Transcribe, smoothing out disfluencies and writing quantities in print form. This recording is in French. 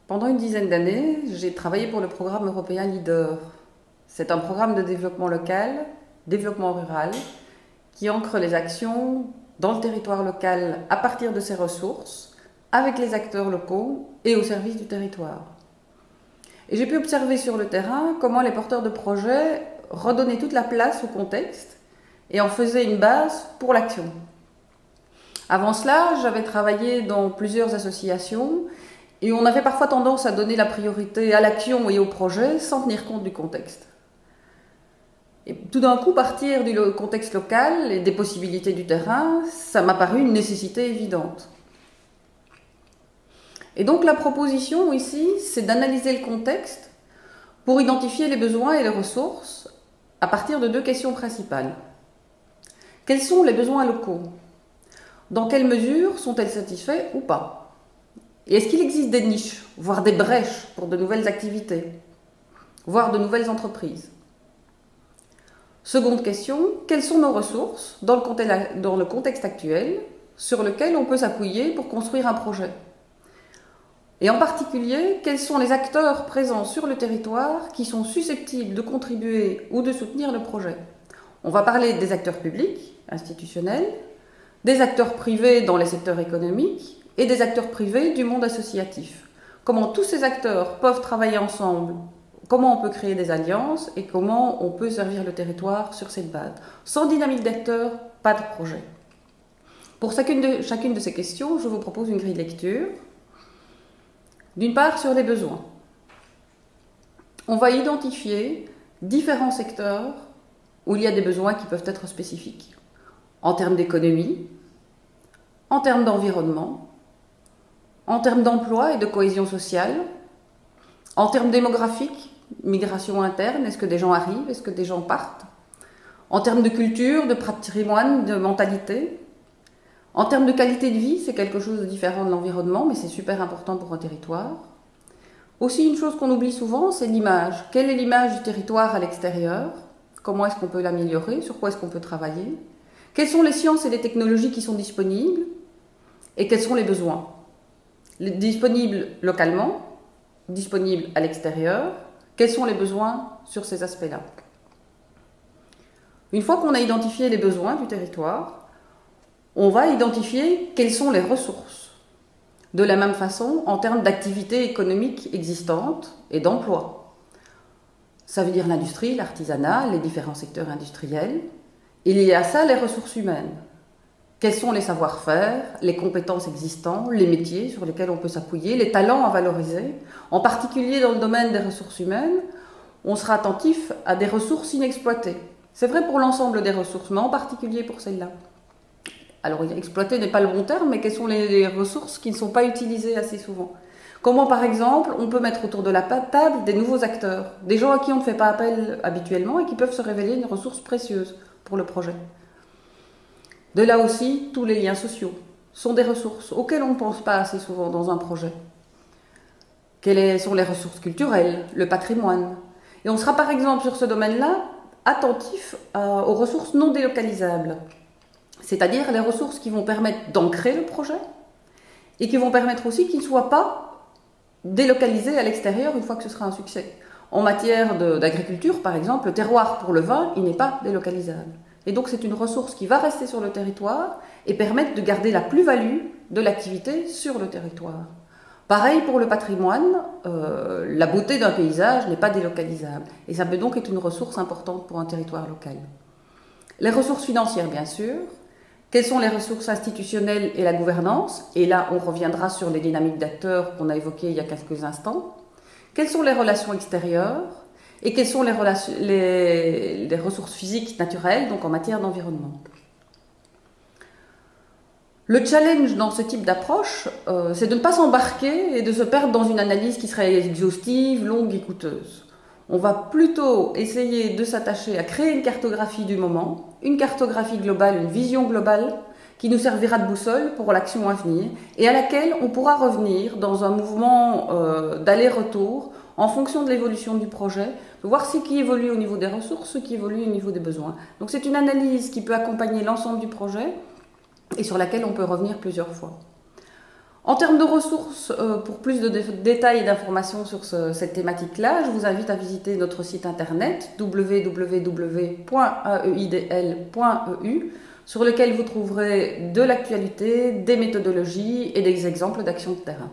Pendant une dizaine d'années, j'ai travaillé pour le programme européen LEADER. C'est un programme de développement local, développement rural, qui ancre les actions dans le territoire local à partir de ses ressources, avec les acteurs locaux et au service du territoire. Et j'ai pu observer sur le terrain comment les porteurs de projets redonnaient toute la place au contexte et en faisaient une base pour l'action. Avant cela, j'avais travaillé dans plusieurs associations et on avait parfois tendance à donner la priorité à l'action et au projet sans tenir compte du contexte. Et tout d'un coup, partir du contexte local et des possibilités du terrain, ça m'a paru une nécessité évidente. Et donc la proposition ici, c'est d'analyser le contexte pour identifier les besoins et les ressources à partir de deux questions principales. Quels sont les besoins locaux ? Dans quelle mesure sont-elles satisfaits ou pas ? Et est-ce qu'il existe des niches, voire des brèches pour de nouvelles activités, voire de nouvelles entreprises ? Seconde question, quelles sont nos ressources dans le contexte actuel sur lequel on peut s'appuyer pour construire un projet ? Et en particulier, quels sont les acteurs présents sur le territoire qui sont susceptibles de contribuer ou de soutenir le projet ? On va parler des acteurs publics, institutionnels, des acteurs privés dans les secteurs économiques et des acteurs privés du monde associatif. Comment tous ces acteurs peuvent travailler ensemble, comment on peut créer des alliances et comment on peut servir le territoire sur cette base. Sans dynamique d'acteurs, pas de projet. Pour chacune de ces questions, je vous propose une grille de lecture. D'une part, sur les besoins. On va identifier différents secteurs où il y a des besoins qui peuvent être spécifiques. En termes d'économie, en termes d'environnement, en termes d'emploi et de cohésion sociale, en termes démographiques, migration interne, est-ce que des gens arrivent, est-ce que des gens partent, en termes de culture, de patrimoine, de mentalité, en termes de qualité de vie, c'est quelque chose de différent de l'environnement, mais c'est super important pour un territoire. Aussi, une chose qu'on oublie souvent, c'est l'image. Quelle est l'image du territoire à l'extérieur ? Comment est-ce qu'on peut l'améliorer ? Sur quoi est-ce qu'on peut travailler ? Quelles sont les sciences et les technologies qui sont disponibles ? Et quels sont les besoins ? Disponibles localement, disponibles à l'extérieur. Quels sont les besoins sur ces aspects-là ? Une fois qu'on a identifié les besoins du territoire, on va identifier quelles sont les ressources. De la même façon, en termes d'activités économiques existantes et d'emploi. Ça veut dire l'industrie, l'artisanat, les différents secteurs industriels. Il y a à ça les ressources humaines. Quels sont les savoir-faire, les compétences existantes, les métiers sur lesquels on peut s'appuyer, les talents à valoriser. En particulier dans le domaine des ressources humaines, on sera attentif à des ressources inexploitées. C'est vrai pour l'ensemble des ressources, mais en particulier pour celles-là. Alors, exploiter n'est pas le bon terme, mais quelles sont les ressources qui ne sont pas utilisées assez souvent ? Comment, par exemple, on peut mettre autour de la table des nouveaux acteurs, des gens à qui on ne fait pas appel habituellement et qui peuvent se révéler une ressource précieuse pour le projet. De là aussi, tous les liens sociaux sont des ressources auxquelles on ne pense pas assez souvent dans un projet. Quelles sont les ressources culturelles, le patrimoine ? Et on sera par exemple sur ce domaine-là attentif aux ressources non délocalisables. C'est-à-dire les ressources qui vont permettre d'ancrer le projet et qui vont permettre aussi qu'il ne soit pas délocalisé à l'extérieur une fois que ce sera un succès. En matière d'agriculture, par exemple, le terroir pour le vin, il n'est pas délocalisable. Et donc c'est une ressource qui va rester sur le territoire et permettre de garder la plus-value de l'activité sur le territoire. Pareil pour le patrimoine, la beauté d'un paysage n'est pas délocalisable. Et ça peut donc être une ressource importante pour un territoire local. Les ressources financières, bien sûr. Quelles sont les ressources institutionnelles et la gouvernance ? Et là, on reviendra sur les dynamiques d'acteurs qu'on a évoquées il y a quelques instants. Quelles sont les relations extérieures ? Et quelles sont les ressources physiques naturelles, donc en matière d'environnement ? Le challenge dans ce type d'approche, c'est de ne pas s'embarquer et de se perdre dans une analyse qui serait exhaustive, longue et coûteuse. On va plutôt essayer de s'attacher à créer une cartographie du moment, une cartographie globale, une vision globale qui nous servira de boussole pour l'action à venir et à laquelle on pourra revenir dans un mouvement d'aller-retour en fonction de l'évolution du projet, de voir ce qui évolue au niveau des ressources, ce qui évolue au niveau des besoins. Donc c'est une analyse qui peut accompagner l'ensemble du projet et sur laquelle on peut revenir plusieurs fois. En termes de ressources, pour plus de détails et d'informations sur cette thématique-là, je vous invite à visiter notre site internet www.aeidl.eu sur lequel vous trouverez de l'actualité, des méthodologies et des exemples d'actions de terrain.